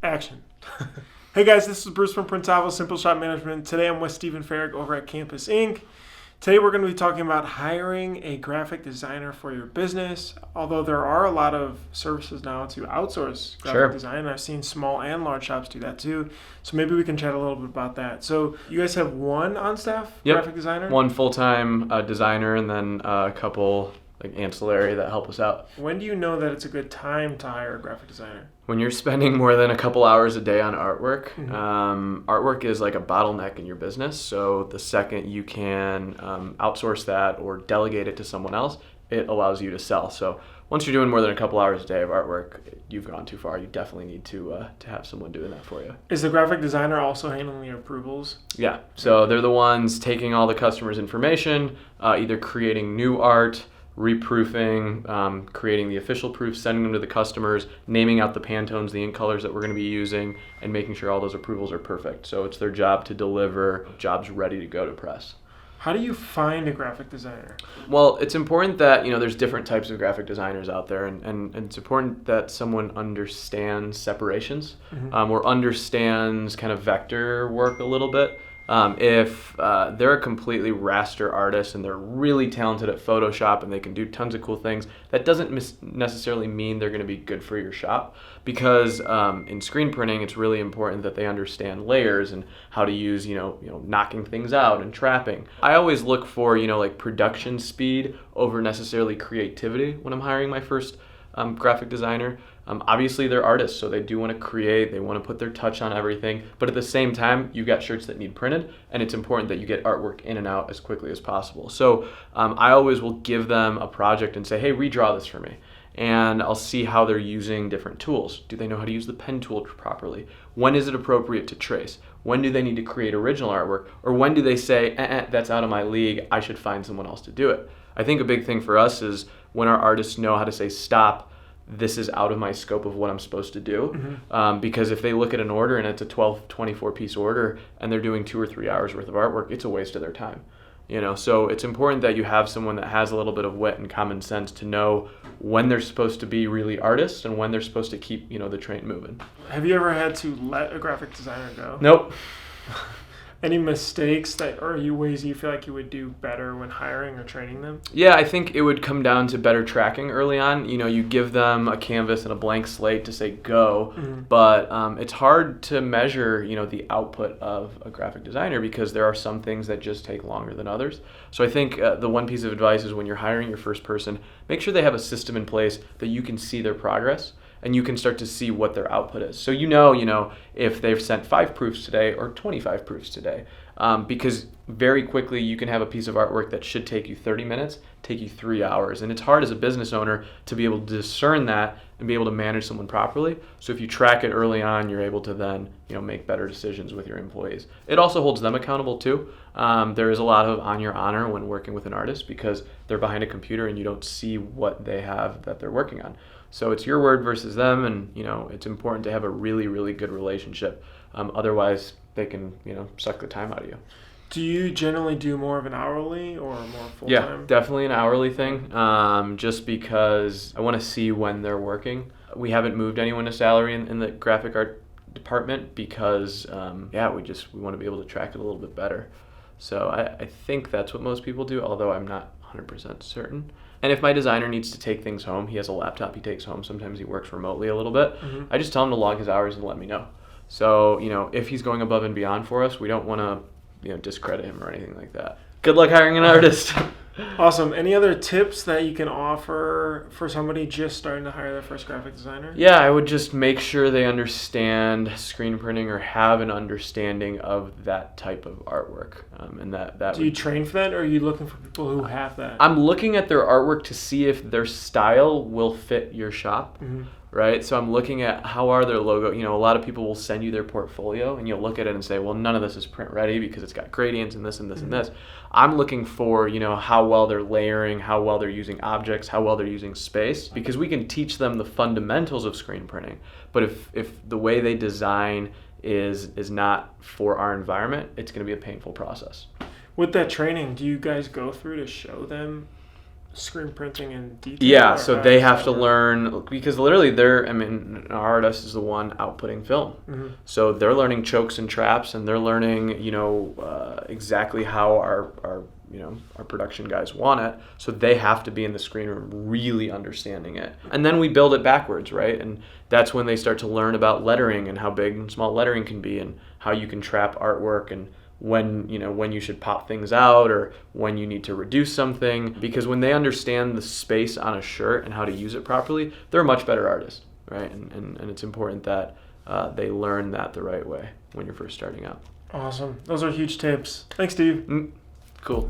Action. Hey guys, this is Bruce from Printavo, Simple Shop Management. Today I'm with Stephen Farrick over at Campus Inc. Today we're going to be talking about hiring a graphic designer for your business. Although there are a lot of services now to outsource graphic design, and I've seen small and large shops do that too. So maybe we can chat a little bit about that. So you guys have one on staff graphic designer? One full-time designer and then a couple like ancillary that help us out. When do you know that it's a good time to hire a graphic designer? When you're spending more than a couple hours a day on artwork, artwork is like a bottleneck in your business. So the second you can outsource that or delegate it to someone else, it allows you to sell. So once you're doing more than a couple hours a day of artwork, you've gone too far. You definitely need to have someone doing that for you. Is the graphic designer also handling the approvals? Yeah. So they're the ones taking all the customer's information, either creating new art, reproofing, creating the official proofs, sending them to the customers, naming out the Pantones, the ink colors that we're going to be using, and making sure all those approvals are perfect. So it's their job to deliver jobs ready to go to press. How do you find a graphic designer? Well, it's important that, there's different types of graphic designers out there, and it's important that someone understands separations or understands kind of vector work a little bit. If they're a completely raster artist and they're really talented at Photoshop and they can do tons of cool things, that doesn't necessarily mean they're going to be good for your shop, because in screen printing it's really important that they understand layers and how to use knocking things out and trapping. I always look for like production speed over necessarily creativity when I'm hiring my first graphic designer. Obviously they're artists, so they do want to create, they want to put their touch on everything, but at the same time you've got shirts that need printed, and it's important that you get artwork in and out as quickly as possible. So I always will give them a project and say, hey, redraw this for me, and I'll see how they're using different tools. Do they know how to use the pen tool properly? When is it appropriate to trace? When do they need to create original artwork? Or when do they say, that's out of my league, I should find someone else to do it? I think a big thing for us is when our artists know how to say, stop, this is out of my scope of what I'm supposed to do. Because if they look at an order and it's a 12, 24 piece order and they're doing 2 or 3 hours worth of artwork, it's a waste of their time. So it's important that you have someone that has a little bit of wit and common sense to know when they're supposed to be really artists and when they're supposed to keep, the train moving. Have you ever had to let a graphic designer go? Nope. Any mistakes or ways you feel like you would do better when hiring or training them? Yeah, I think it would come down to better tracking early on. You give them a canvas and a blank slate to say go, but it's hard to measure, the output of a graphic designer because there are some things that just take longer than others. So I think the one piece of advice is when you're hiring your first person, make sure they have a system in place that you can see their progress and you can start to see what their output is. So if they've sent 5 proofs today or 25 proofs today, because very quickly you can have a piece of artwork that should take you 30 minutes, take you 3 hours. And it's hard as a business owner to be able to discern that and be able to manage someone properly. So if you track it early on, you're able to then make better decisions with your employees. It also holds them accountable too. There is a lot of on your honor when working with an artist because they're behind a computer and you don't see what they have that they're working on. So it's your word versus them, and it's important to have a really, really good relationship. Otherwise, they can suck the time out of you. Do you generally do more of an hourly or more full-time? Yeah, definitely an hourly thing, just because I want to see when they're working. We haven't moved anyone to salary in the graphic art department because, we want to be able to track it a little bit better. So I think that's what most people do, although I'm not 100% certain. And if my designer needs to take things home, he has a laptop he takes home. Sometimes he works remotely a little bit. I just tell him to log his hours and let me know. So, if he's going above and beyond for us, we don't want to, discredit him or anything like that. Good luck hiring an artist. Awesome. Any other tips that you can offer for somebody just starting to hire their first graphic designer? Yeah, I would just make sure they understand screen printing or have an understanding of that type of artwork. And that Do you train for that, or are you looking for people who have that? I'm looking at their artwork to see if their style will fit your shop. Right? So I'm looking at how are their logo. A lot of people will send you their portfolio and you'll look at it and say, well, none of this is print ready because it's got gradients and this and this and this. I'm looking for, how well they're layering, how well they're using objects, how well they're using space, because we can teach them the fundamentals of screen printing. But if the way they design is not for our environment, it's going to be a painful process. With that training, do you guys go through to show them screen printing in detail? Yeah, or so how they does have that to work? learn, because literally our artist is the one outputting film. Mm-hmm. So they're learning chokes and traps, and they're learning, exactly how our production guys want it. So they have to be in the screen room really understanding it. And then we build it backwards, right? And that's when they start to learn about lettering and how big and small lettering can be and how you can trap artwork and when you should pop things out or when you need to reduce something. Because when they understand the space on a shirt and how to use it properly, they're a much better artist, right? And it's important that they learn that the right way when you're first starting out. Awesome. Those are huge tips. Thanks, Steve. Cool.